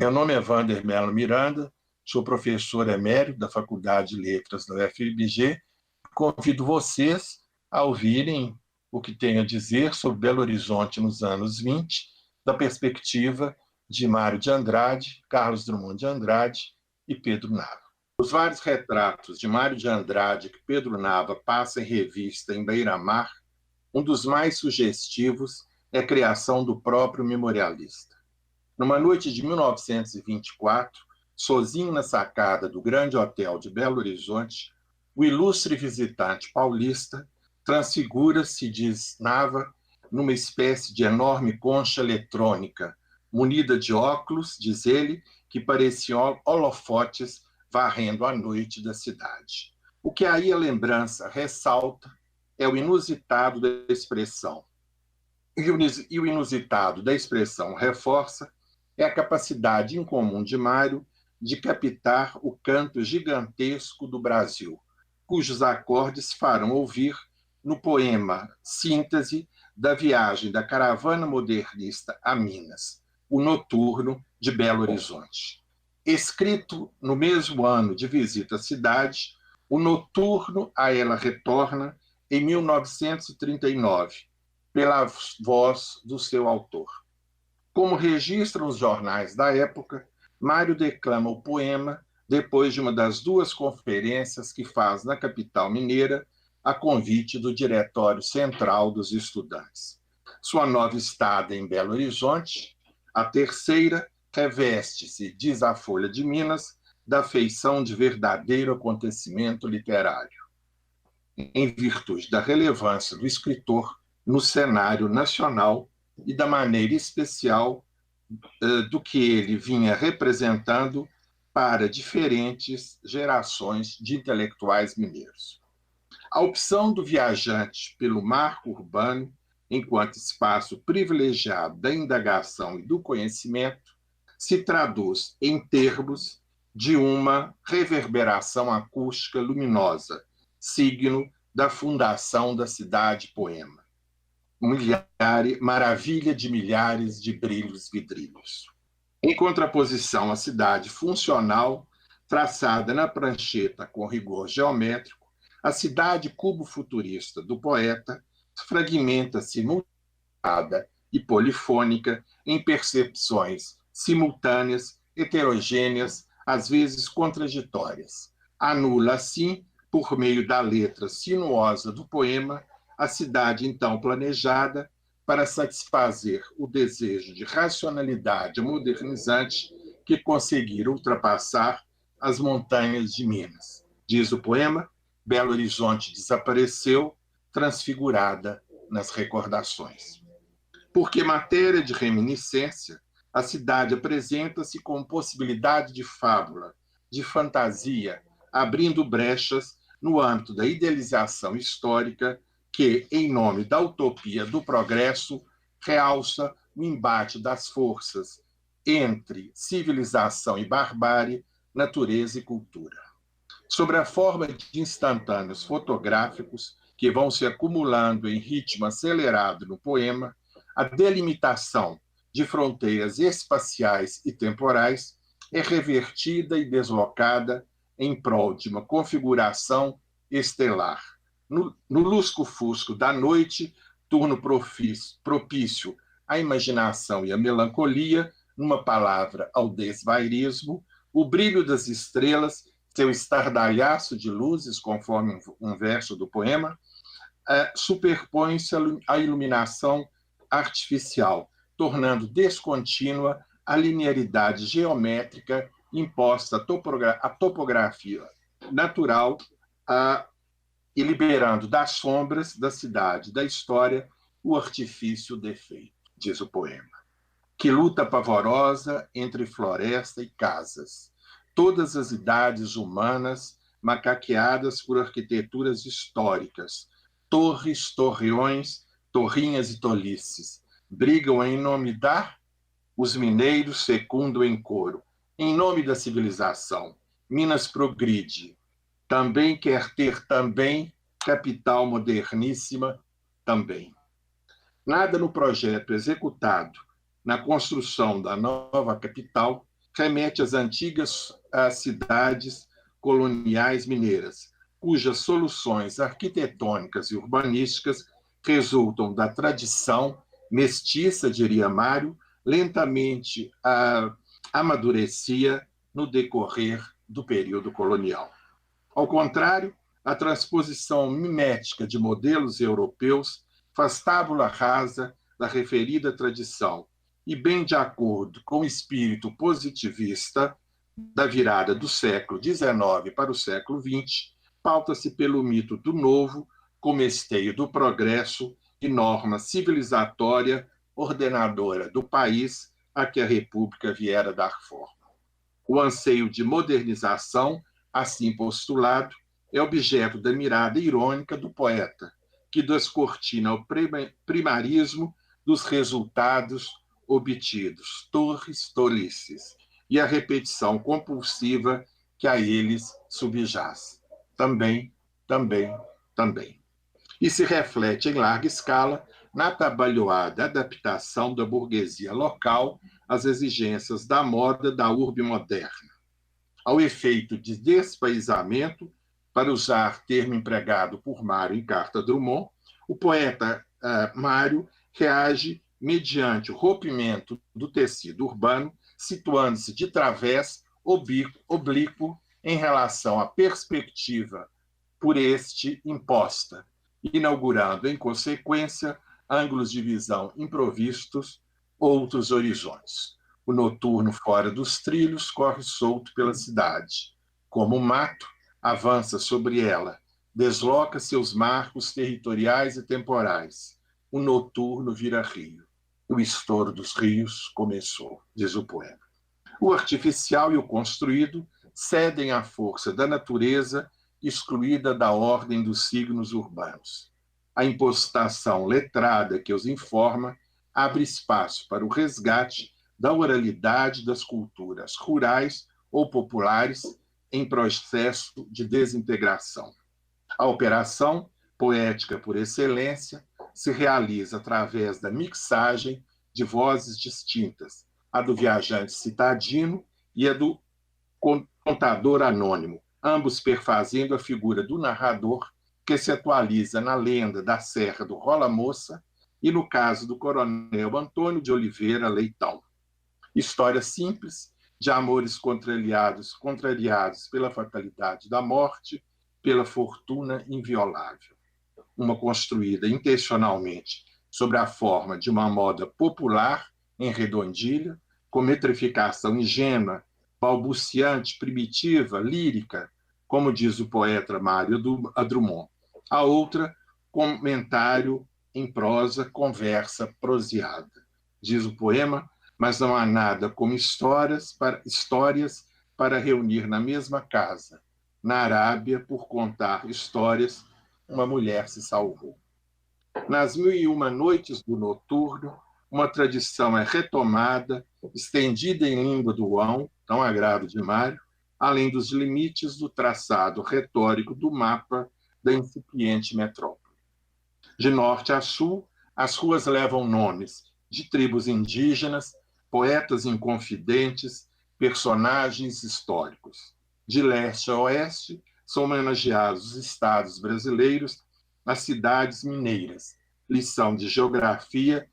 Meu nome é Wander Mello Miranda, sou professor emérito da Faculdade de Letras da UFMG. Convido vocês a ouvirem o que tenho a dizer sobre Belo Horizonte nos anos 20, da perspectiva de Mário de Andrade, Carlos Drummond de Andrade e Pedro Nava. Os vários retratos de Mário de Andrade que Pedro Nava passa em revista em Beira-Mar, um dos mais sugestivos é a criação do próprio memorialista. Numa noite de 1924, sozinho na sacada do Grande Hotel de Belo Horizonte, o ilustre visitante paulista transfigura-se, diz Nava, numa espécie de enorme concha eletrônica, munida de óculos, diz ele, que pareciam holofotes varrendo a noite da cidade. O que aí a lembrança ressalta é o inusitado da expressão. E o inusitado da expressão reforça é a capacidade incomum de Mário de captar o canto gigantesco do Brasil, cujos acordes farão ouvir no poema Síntese da viagem da caravana modernista a Minas, o Noturno de Belo Horizonte. Escrito no mesmo ano de visita à cidade, o Noturno a ela retorna em 1939, pela voz do seu autor. Como registram os jornais da época, Mário declama o poema depois de uma das duas conferências que faz na capital mineira, a convite do Diretório Central dos Estudantes. Sua nova estada em Belo Horizonte, a terceira, reveste-se, diz a Folha de Minas, da feição de verdadeiro acontecimento literário, em virtude da relevância do escritor no cenário nacional e da maneira especial do que ele vinha representando para diferentes gerações de intelectuais mineiros. A opção do viajante pelo marco urbano, enquanto espaço privilegiado da indagação e do conhecimento, se traduz em termos de uma reverberação acústica luminosa, signo da fundação da cidade-poema. Maravilha de milhares de brilhos vidríneos. Em contraposição à cidade funcional, traçada na prancheta com rigor geométrico, a cidade cubo-futurista do poeta fragmenta-se multada e polifônica em percepções simultâneas, heterogêneas, às vezes contraditórias. Anula, assim, por meio da letra sinuosa do poema, a cidade então planejada para satisfazer o desejo de racionalidade modernizante que conseguira ultrapassar as montanhas de Minas. Diz o poema, Belo Horizonte desapareceu, transfigurada nas recordações. Porque matéria de reminiscência, a cidade apresenta-se como possibilidade de fábula, de fantasia, abrindo brechas no âmbito da idealização histórica que, em nome da utopia do progresso, realça o embate das forças entre civilização e barbárie, natureza e cultura. Sobre a forma de instantâneos fotográficos que vão se acumulando em ritmo acelerado no poema, a delimitação de fronteiras espaciais e temporais é revertida e deslocada em prol de uma configuração estelar. No lusco-fusco da noite, turno propício à imaginação e à melancolia, numa palavra, ao desvairismo, o brilho das estrelas, seu estardalhaço de luzes, conforme um verso do poema, superpõe-se à iluminação artificial, tornando descontínua a linearidade geométrica imposta à topografia natural e liberando das sombras da cidade, da história, o artifício defeito, diz o poema. Que luta pavorosa entre floresta e casas, todas as idades humanas macaqueadas por arquiteturas históricas, torres, torreões, torrinhas e tolices, brigam em nome os mineiros fecundam em coro, em nome da civilização. Minas progride, também quer ter também capital moderníssima também. Nada no projeto executado na construção da nova capital remete às antigas cidades coloniais mineiras, cujas soluções arquitetônicas e urbanísticas resultam da tradição mestiça, diria Mário, lentamente amadurecia no decorrer do período colonial. Ao contrário, a transposição mimética de modelos europeus faz tábula rasa da referida tradição e, bem de acordo com o espírito positivista da virada do século XIX para o século XX, pauta-se pelo mito do novo como esteio do progresso e norma civilizatória ordenadora do país a que a República viera dar forma. O anseio de modernização, assim postulado, é objeto da mirada irônica do poeta, que descortina o primarismo dos resultados obtidos, torres, tolices, e a repetição compulsiva que a eles subjaz. Também. E se reflete em larga escala na atabalhoada adaptação da burguesia local às exigências da moda da urbe moderna. Ao efeito de despaizamento, para usar termo empregado por Mário em Carta Drummond, o poeta Mário reage mediante o rompimento do tecido urbano, situando-se de través oblíquo em relação à perspectiva por este imposta, inaugurando, em consequência, ângulos de visão improvistos, outros horizontes. O noturno fora dos trilhos corre solto pela cidade. Como o mato, avança sobre ela, desloca seus marcos territoriais e temporais. O noturno vira rio. O estouro dos rios começou, diz o poema. O artificial e o construído cedem à força da natureza excluída da ordem dos signos urbanos. A impostação letrada que os informa abre espaço para o resgate da oralidade das culturas rurais ou populares em processo de desintegração. A operação, poética por excelência, se realiza através da mixagem de vozes distintas, a do viajante citadino e a do contador anônimo, ambos perfazendo a figura do narrador, que se atualiza na lenda da Serra do Rola Moça e no caso do coronel Antônio de Oliveira Leitão. História simples, de amores contrariados pela fatalidade da morte, pela fortuna inviolável. Uma construída intencionalmente sobre a forma de uma moda popular em redondilha, com metrificação ingênua, balbuciante, primitiva, lírica, como diz o poeta Mário Drummond. A outra, comentário em prosa, conversa proseada. Diz o poema, mas não há nada como histórias para reunir na mesma casa. Na Arábia, por contar histórias, uma mulher se salvou. Nas 1001 noites do noturno, uma tradição é retomada, estendida em língua do Uão, tão agrado de Mário, além dos limites do traçado retórico do mapa da incipiente metrópole. De norte a sul, as ruas levam nomes de tribos indígenas, poetas inconfidentes, personagens históricos. De leste a oeste, são homenageados os estados brasileiros, as cidades mineiras, lição de geografia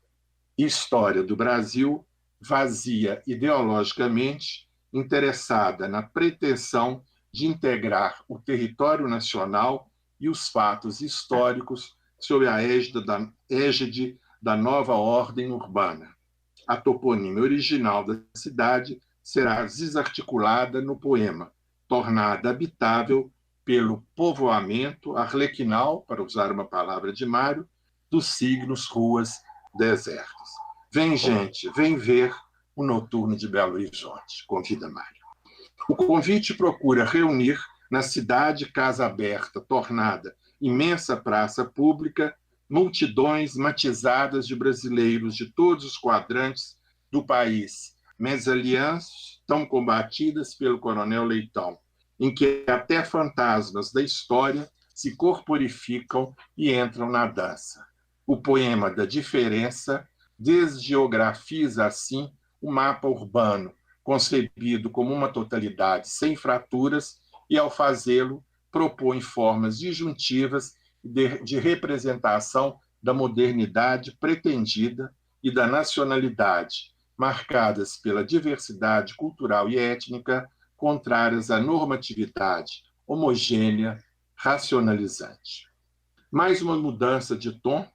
e história do Brasil, vazia ideologicamente, interessada na pretensão de integrar o território nacional e os fatos históricos sob a égide da nova ordem urbana. A toponímia original da cidade será desarticulada no poema, tornada habitável pelo povoamento arlequinal, para usar uma palavra de Mário, dos signos, ruas, desertos. Vem, gente, vem ver o Noturno de Belo Horizonte, convida Mário. O convite procura reunir na cidade casa aberta, tornada imensa praça pública, multidões matizadas de brasileiros de todos os quadrantes do país, mesalliances tão combatidas pelo coronel Leitão, em que até fantasmas da história se corporificam e entram na dança. O poema da diferença desgeografiza, assim, o mapa urbano, concebido como uma totalidade sem fraturas, e, ao fazê-lo, propõe formas disjuntivas de representação da modernidade pretendida e da nacionalidade, marcadas pela diversidade cultural e étnica, contrárias à normatividade homogênea, racionalizante. Mais uma mudança de tom,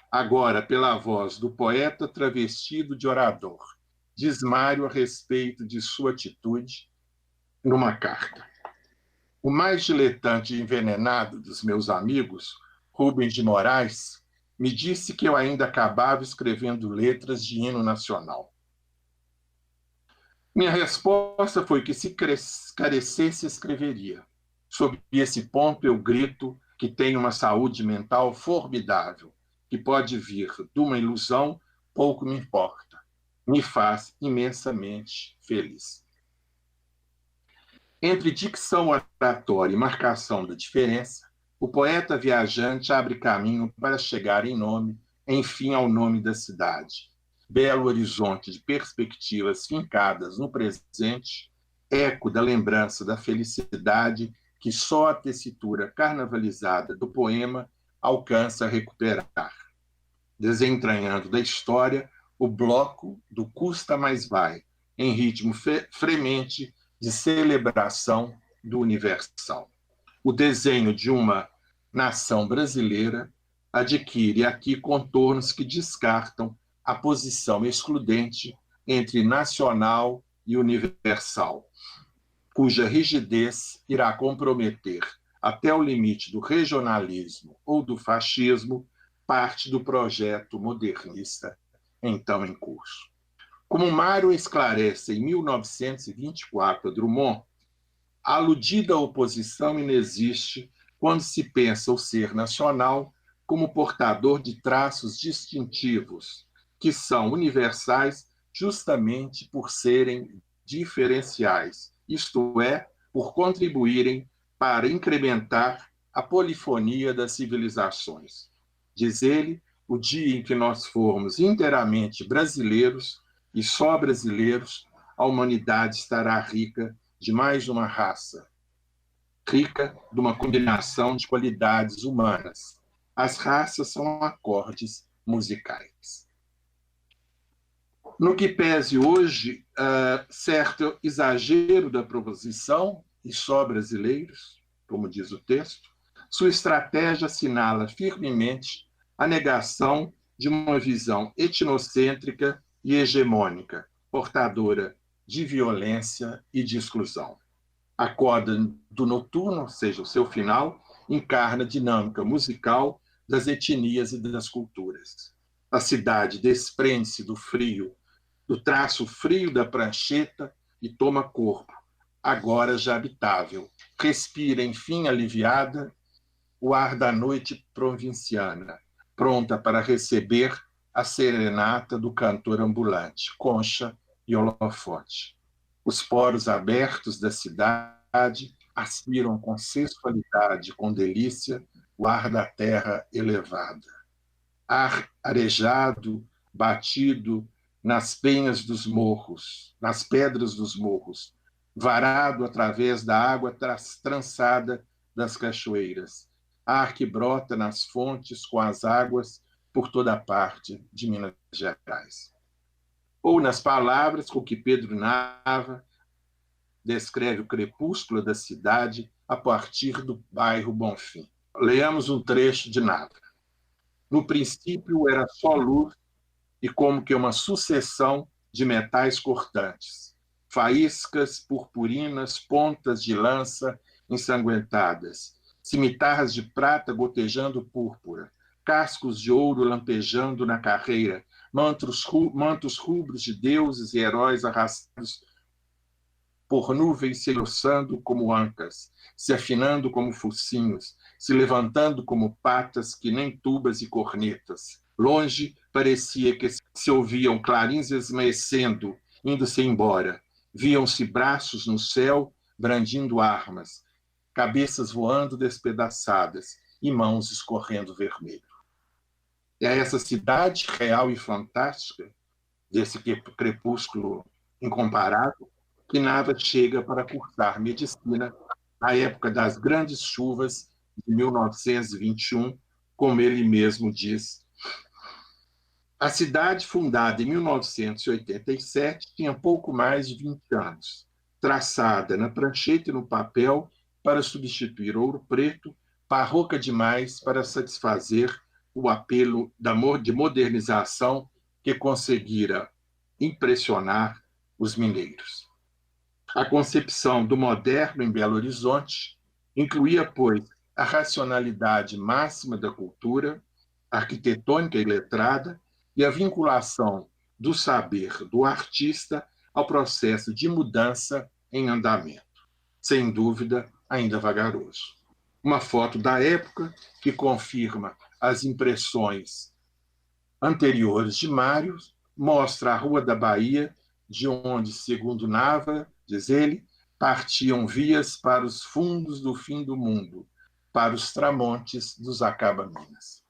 agora pela voz do poeta travestido de orador, diz Mário a respeito de sua atitude numa carta. O mais diletante e envenenado dos meus amigos, Rubens de Moraes, me disse que eu ainda acabava escrevendo letras de hino nacional. Minha resposta foi que, se carecesse, escreveria. Sob esse ponto, eu grito que tenho uma saúde mental formidável, que pode vir de uma ilusão, pouco me importa. Me faz imensamente feliz. Entre dicção oratória e marcação da diferença, o poeta viajante abre caminho para chegar enfim, ao nome da cidade. Belo horizonte de perspectivas fincadas no presente, eco da lembrança da felicidade que só a tessitura carnavalizada do poema alcança a recuperar, desentranhando da história o bloco do custa mais vai, em ritmo fremente de celebração do universal. O desenho de uma nação brasileira adquire aqui contornos que descartam a posição excludente entre nacional e universal, cuja rigidez irá comprometer, até o limite do regionalismo ou do fascismo, parte do projeto modernista então em curso. Como Mário esclarece em 1924 a Drummond, a aludida oposição inexiste quando se pensa o ser nacional como portador de traços distintivos, que são universais justamente por serem diferenciais, isto é, por contribuírem para incrementar a polifonia das civilizações. Diz ele, o dia em que nós formos inteiramente brasileiros e só brasileiros, a humanidade estará rica de mais uma raça, rica de uma combinação de qualidades humanas. As raças são acordes musicais. No que pese hoje, certo exagero da proposição, e só brasileiros, como diz o texto, sua estratégia assinala firmemente a negação de uma visão etnocêntrica e hegemônica, portadora de violência e de exclusão. A coda do noturno, ou seja, o seu final, encarna a dinâmica musical das etnias e das culturas. A cidade desprende-se do frio, do traço frio da prancheta e toma corpo, agora já habitável. Respira, enfim, aliviada, o ar da noite provinciana, pronta para receber a serenata do cantor ambulante, concha e holofote. Os poros abertos da cidade aspiram com sensualidade, com delícia, o ar da terra elevada. Ar arejado, batido nas penhas dos morros, nas pedras dos morros, varado através da água trançada das cachoeiras. Ar que brota nas fontes com as águas por toda a parte de Minas Gerais. Ou nas palavras com que Pedro Nava descreve o crepúsculo da cidade a partir do bairro Bonfim. Leamos um trecho de Nava. No princípio era só luz e como que uma sucessão de metais cortantes, faíscas purpurinas, pontas de lança ensanguentadas, cimitarras de prata gotejando púrpura, cascos de ouro lampejando na carreira, mantos rubros de deuses e heróis arrastados por nuvens se engrossando como ancas, se afinando como focinhos, se levantando como patas que nem tubas e cornetas. Longe parecia que se ouviam clarins esmaecendo, indo-se embora. Viam-se braços no céu brandindo armas, cabeças voando despedaçadas e mãos escorrendo vermelho. É essa cidade real e fantástica, desse crepúsculo incomparável, que Nava chega para cursar medicina na época das grandes chuvas de 1921, como ele mesmo diz. A cidade, fundada em 1987, tinha pouco mais de 20 anos, traçada na prancheta e no papel para substituir Ouro Preto, barroca demais para satisfazer o apelo de modernização que conseguira impressionar os mineiros. A concepção do moderno em Belo Horizonte incluía, pois, a racionalidade máxima da cultura, arquitetônica e letrada, e a vinculação do saber do artista ao processo de mudança em andamento, sem dúvida ainda vagaroso. Uma foto da época que confirma as impressões anteriores de Mário mostra a Rua da Bahia, de onde, segundo Nava, diz ele, partiam vias para os fundos do fim do mundo, para os tramontes dos Acaba-Minas.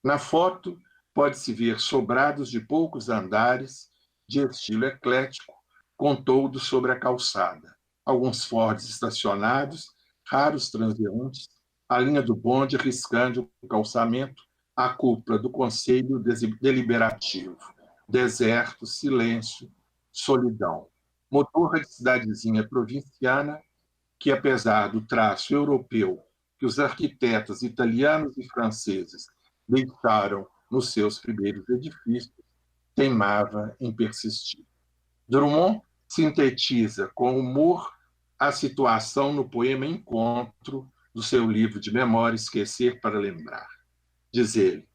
Na foto, pode-se ver sobrados de poucos andares, de estilo eclético, com toldo sobre a calçada, alguns Fords estacionados, raros transeuntes, a linha do bonde riscando o calçamento, a cúpula do Conselho Deliberativo, deserto, silêncio, solidão. Motorra de cidadezinha provinciana que, apesar do traço europeu que os arquitetos italianos e franceses deixaram nos seus primeiros edifícios, teimava em persistir. Drummond sintetiza com humor a situação no poema Encontro, do seu livro de memória Esquecer para Lembrar. Diz ele: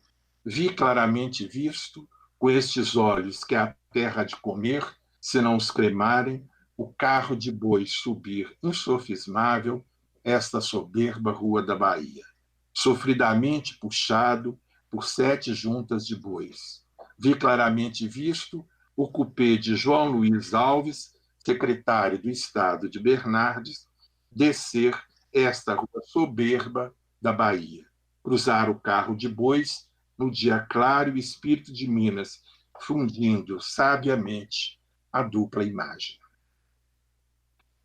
vi claramente visto, com estes olhos que a terra há de comer, se não os cremarem, o carro de bois subir insofismável esta soberba rua da Bahia, sofridamente puxado por 7 juntas de bois. Vi claramente visto o cupê de João Luiz Alves, secretário do Estado de Bernardes, descer esta rua soberba da Bahia, cruzar o carro de bois no dia claro e espírito de Minas, fundindo sabiamente a dupla imagem.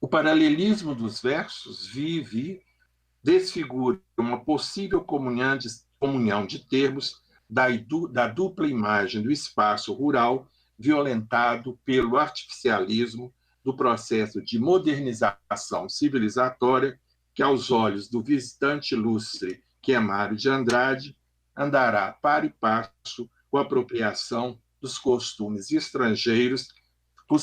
O paralelismo dos versos vi desfigura uma possível comunhão de termos da dupla imagem do espaço rural violentado pelo artificialismo do processo de modernização civilizatória que, aos olhos do visitante ilustre que é Mário de Andrade, andará par e passo com a apropriação dos costumes estrangeiros por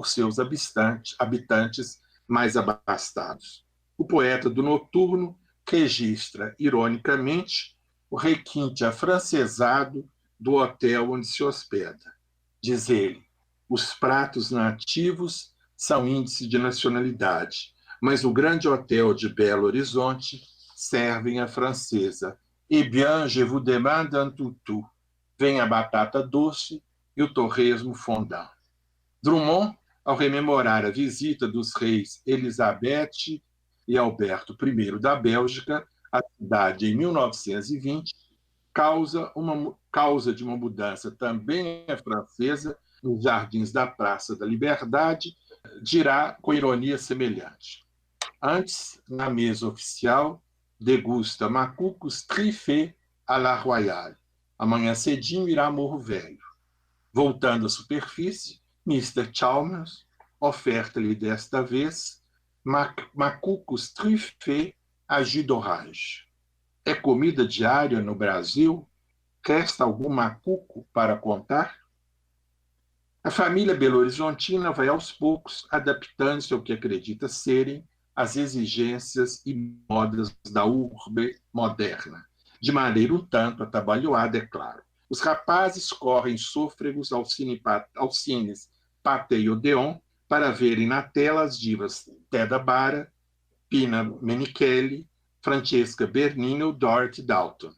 seus habitantes mais abastados. O poeta do Noturno registra, ironicamente, o requinte afrancesado do hotel onde se hospeda. Diz ele: os pratos nativos são índice de nacionalidade, mas o grande hotel de Belo Horizonte servem a francesa. Eh bien, je vous demande un toutou. Vem a batata doce e o torresmo fondant. Drummond, ao rememorar a visita dos reis Elizabeth e Alberto I da Bélgica à cidade em 1920, causa de uma mudança também francesa nos jardins da Praça da Liberdade, dirá com ironia semelhante. Antes, na mesa oficial, degusta macucos trifé à la royale. Amanhã cedinho irá a Morro Velho. Voltando à superfície, Mr. Chalmers oferta-lhe desta vez macucos trufés à jus d'orange. É comida diária no Brasil? Resta algum macuco para contar? A família belo-horizontina vai aos poucos adaptando-se ao que acredita serem as exigências e modas da urbe moderna, de maneira um tanto atabalhoada, é claro. Os rapazes correm sôfregos aos cines Pathé e Odeon para verem na tela as divas Teda Bara, Pina Menichelli, Francesca Bernini ou Dorothy Dalton.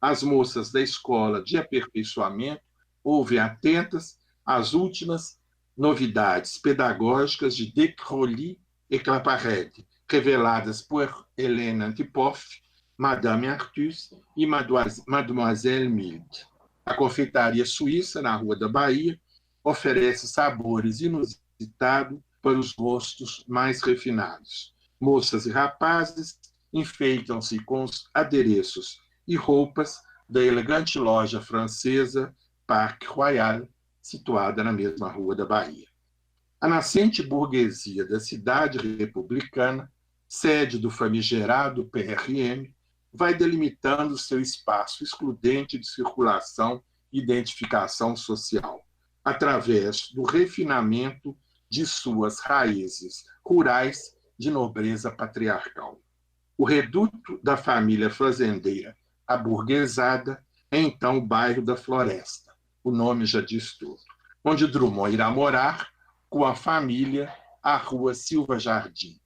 As moças da escola de aperfeiçoamento ouvem atentas as últimas novidades pedagógicas de Decroly e Claparède, reveladas por Helena Antipoff, Madame Artus e Mademoiselle Milde. A confeitaria suíça, na Rua da Bahia, oferece sabores inusitados para os gostos mais refinados. Moças e rapazes enfeitam-se com os adereços e roupas da elegante loja francesa Parc Royal, situada na mesma rua da Bahia. A nascente burguesia da cidade republicana, sede do famigerado PRM, vai delimitando seu espaço excludente de circulação e identificação social, através do refinamento de suas raízes rurais de nobreza patriarcal. O reduto da família fazendeira aburguesada é então o bairro da Floresta, o nome já diz tudo, onde Drummond irá morar com a família à Rua Silva Jardim,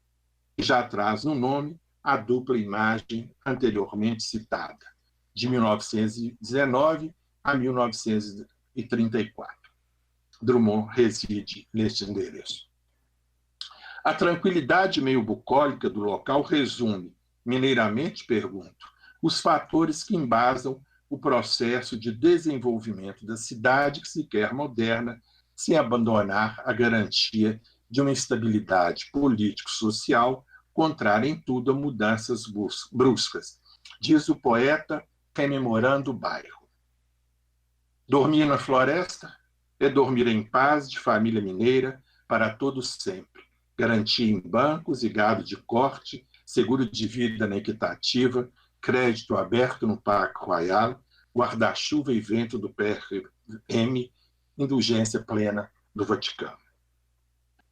que já traz no nome a dupla imagem anteriormente citada, de 1919 a 1934. Drummond reside neste endereço. A tranquilidade meio bucólica do local resume, mineiramente pergunto, os fatores que embasam o processo de desenvolvimento da cidade que se quer moderna, sem abandonar a garantia de uma estabilidade político-social contrária em tudo a mudanças bruscas, diz o poeta, rememorando o bairro. Dormir na floresta é dormir em paz de família mineira para todos sempre, garantia em bancos e gado de corte, seguro de vida na equitativa, crédito aberto no Parque Royal, guarda-chuva e vento do PRM, indulgência plena do Vaticano.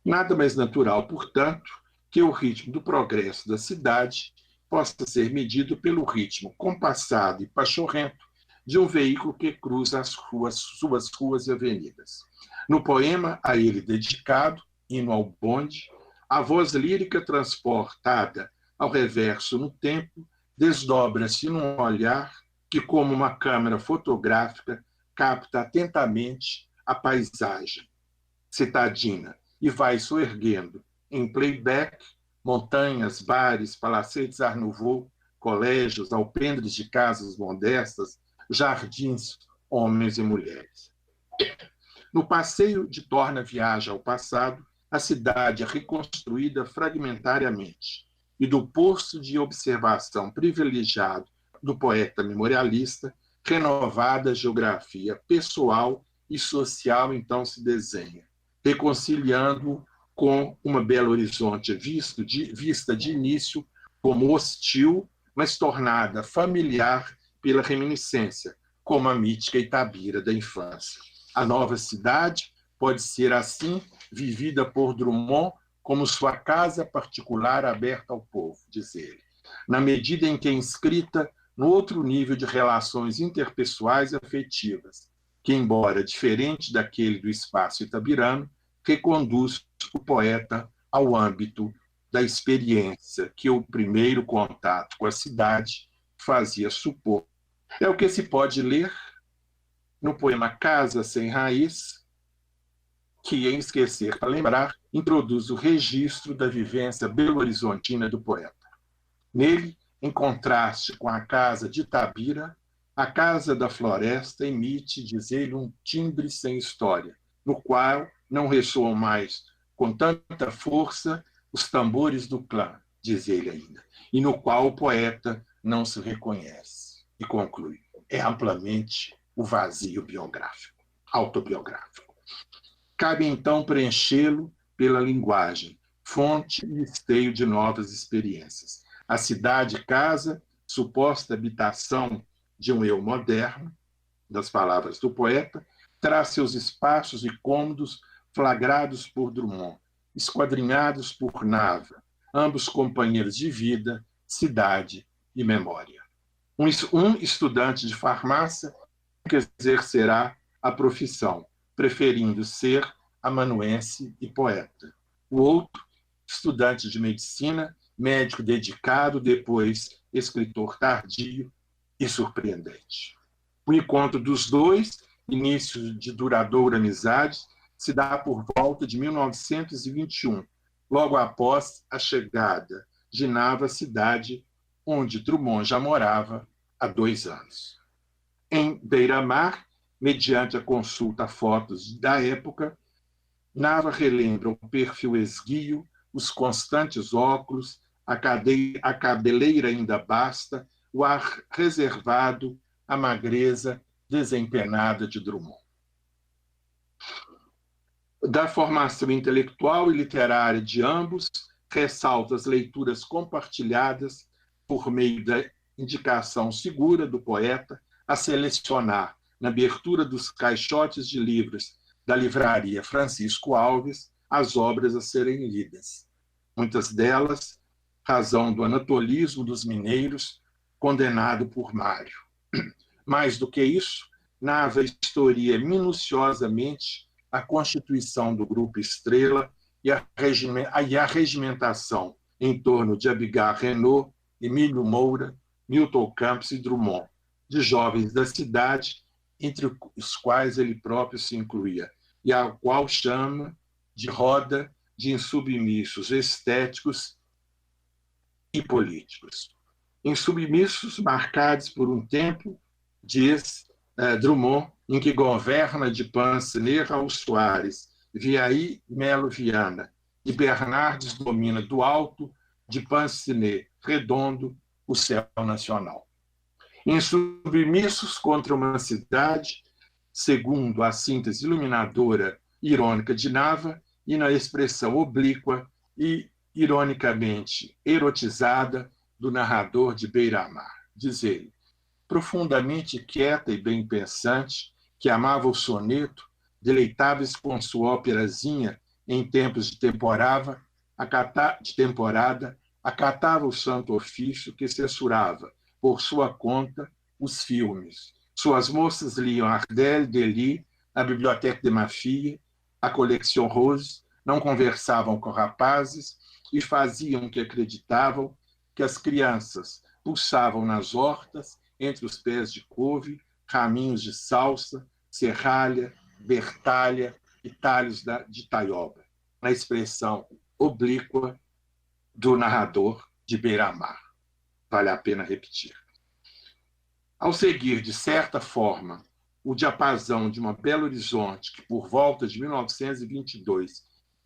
Nada mais natural, portanto, que o ritmo do progresso da cidade possa ser medido pelo ritmo compassado e pachorrento de um veículo que cruza suas ruas e avenidas. No poema a ele dedicado, Hino ao Bonde, a voz lírica transportada ao reverso no tempo desdobra-se num olhar que, como uma câmera fotográfica, capta atentamente a paisagem citadina e vai soerguendo em playback montanhas, bares, palacetes Art Nouveau, colégios, alpendres de casas modestas, jardins, homens e mulheres. No passeio de torna viagem ao passado, a cidade é reconstruída fragmentariamente e do posto de observação privilegiado do poeta memorialista, renovada a geografia pessoal e social então se desenha, reconciliando com uma Belo Horizonte vista de início como hostil, mas tornada familiar pela reminiscência, como a mítica Itabira da infância. A nova cidade pode ser, assim, vivida por Drummond como sua casa particular aberta ao povo, diz ele, na medida em que é inscrita no outro nível de relações interpessoais e afetivas, que, embora diferente daquele do espaço itabirano, reconduz o poeta ao âmbito da experiência que o primeiro contato com a cidade fazia supor. É o que se pode ler no poema Casa Sem Raiz, que, em Esquecer para Lembrar, introduz o registro da vivência belo-horizontina do poeta. Nele, em contraste com a casa de Itabira, a casa da floresta emite, diz ele, um timbre sem história, no qual não ressoam mais com tanta força os tambores do clã, diz ele ainda, e no qual o poeta não se reconhece. E conclui, é amplamente o vazio biográfico, autobiográfico. Cabe então preenchê-lo pela linguagem, fonte e esteio de novas experiências. A cidade-casa, suposta habitação de um eu moderno, das palavras do poeta, traz seus espaços e cômodos flagrados por Drummond, esquadrinhados por Nava, ambos companheiros de vida, cidade e memória. Um estudante de farmácia que exercerá a profissão, preferindo ser amanuense e poeta. O outro, estudante de medicina, médico dedicado, depois escritor tardio e surpreendente. O encontro dos dois, início de duradoura amizade, se dá por volta de 1921, logo após a chegada de Nava à cidade, onde Drummond já morava há 2 anos. Em Beira-Mar, mediante a consulta a fotos da época, Nava relembra o perfil esguio, os constantes óculos, a cabeleira ainda basta, o ar reservado, a magreza desempenada de Drummond. Da formação intelectual e literária de ambos, ressalta as leituras compartilhadas por meio da indicação segura do poeta a selecionar, na abertura dos caixotes de livros da livraria Francisco Alves, as obras a serem lidas. Muitas delas, razão do anatolismo dos mineiros, condenado por Mário. Mais do que isso, Nava historia minuciosamente a constituição do Grupo Estrela e a regimentação em torno de Abigail Renault, Emílio Moura, Milton Campos e Drummond, de jovens da cidade, entre os quais ele próprio se incluía, e a qual chama de roda de insubmissos estéticos e políticos. Insubmissos marcados por um tempo, diz Drummond, em que governa de Pansiné Raul Soares, Viaí Melo Viana, e Bernardes domina do alto de Pansiné Redondo o céu nacional. Insubmissos contra uma cidade, segundo a síntese iluminadora e irônica de Nava, e na expressão oblíqua e ironicamente erotizada do narrador de Beira-Mar. Diz ele, profundamente quieta e bem pensante, que amava o soneto, deleitava-se com sua óperazinha em tempos de temporada, acatava o santo ofício que censurava, por sua conta, os filmes. Suas moças liam Ardel, Dely, a Bibliothèque de ma fille, a Collection Rose, não conversavam com rapazes e faziam que acreditavam que as crianças pulsavam nas hortas, entre os pés de couve, raminhos de salsa, serralha, bertalha e talhos de taioba, na expressão oblíqua do narrador de Beira-Mar. Vale a pena repetir. Ao seguir, de certa forma, o diapasão de uma Belo Horizonte que, por volta de 1922,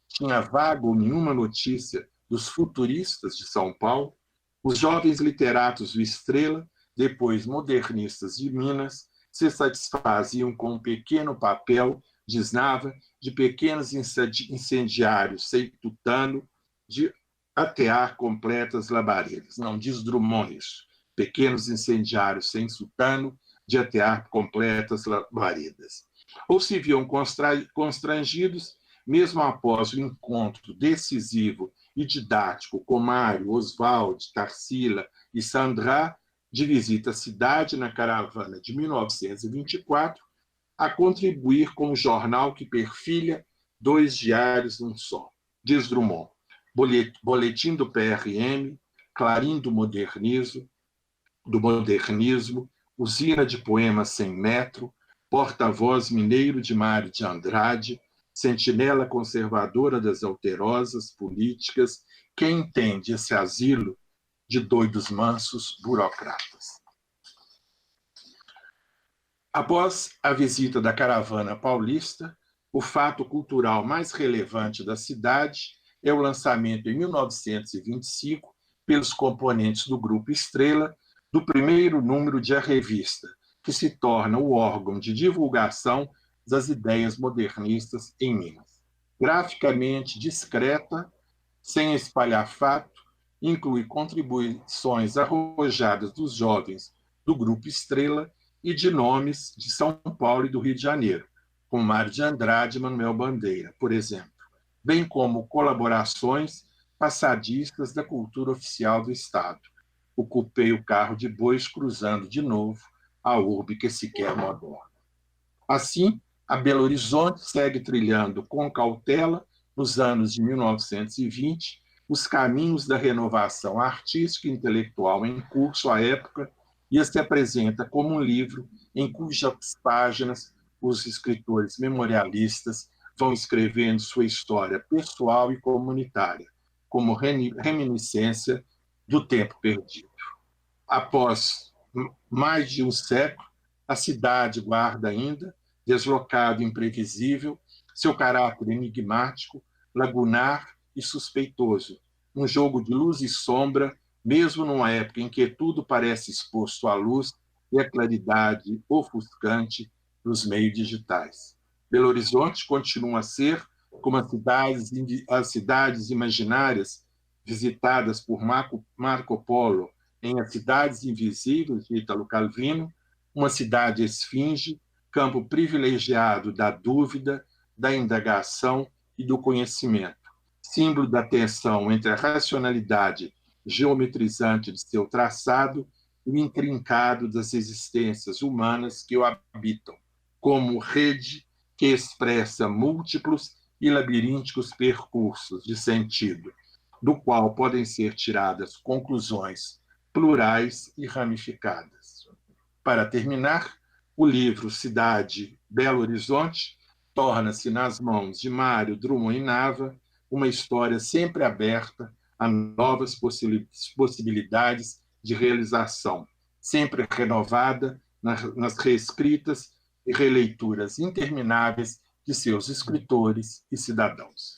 tinha vaga ou nenhuma notícia dos futuristas de São Paulo, os jovens literatos do Estrela, depois modernistas de Minas, se satisfaziam com um pequeno papel, diz Nava, de pequenos incendiários sem tutano, de atear completas labaredas. Não diz Drummond isso. Pequenos incendiários sem tutano, de atear completas labaredas. Ou se viam constrangidos, mesmo após o encontro decisivo e didático com Mário, Oswald, Tarsila e Sandra, de visita à cidade na caravana de 1924, a contribuir com o jornal que perfilha 2 diários num só. Diz Drummond, Boletim do PRM, Clarim do Modernismo, Usina de Poemas Sem Metro, Porta-Voz Mineiro de Mário de Andrade, Sentinela Conservadora das Alterosas Políticas, quem entende esse asilo de doidos mansos burocratas. Após a visita da caravana paulista, o fato cultural mais relevante da cidade é o lançamento, em 1925, pelos componentes do Grupo Estrela, do primeiro número de A Revista, que se torna o órgão de divulgação das ideias modernistas em Minas. Graficamente discreta, sem espalhafato, inclui contribuições arrojadas dos jovens do Grupo Estrela e de nomes de São Paulo e do Rio de Janeiro, como Mário de Andrade e Manuel Bandeira, por exemplo, bem como colaborações passadistas da cultura oficial do Estado. Ocupei o carro de bois cruzando de novo a urbe que se quer moderna. Assim, a Belo Horizonte segue trilhando com cautela, nos anos de 1920, os caminhos da renovação artística e intelectual em curso à época e se apresenta como um livro em cujas páginas os escritores memorialistas vão escrevendo sua história pessoal e comunitária, como reminiscência do tempo perdido. Após mais de um século, a cidade guarda ainda, deslocado e imprevisível, seu caráter enigmático, lagunar e suspeitoso, um jogo de luz e sombra, mesmo numa época em que tudo parece exposto à luz e à claridade ofuscante dos meios digitais. Belo Horizonte continua a ser, como as cidades imaginárias visitadas por Marco Polo em As Cidades Invisíveis, de Ítalo Calvino, uma cidade esfinge, campo privilegiado da dúvida, da indagação e do conhecimento, símbolo da tensão entre a racionalidade geometrizante de seu traçado e o intrincado das existências humanas que o habitam, como rede que expressa múltiplos e labirínticos percursos de sentido, do qual podem ser tiradas conclusões plurais e ramificadas. Para terminar, o livro Cidade Belo Horizonte torna-se nas mãos de Mário Drummond Nava uma história sempre aberta a novas possibilidades de realização, sempre renovada nas reescritas e releituras intermináveis de seus escritores e cidadãos.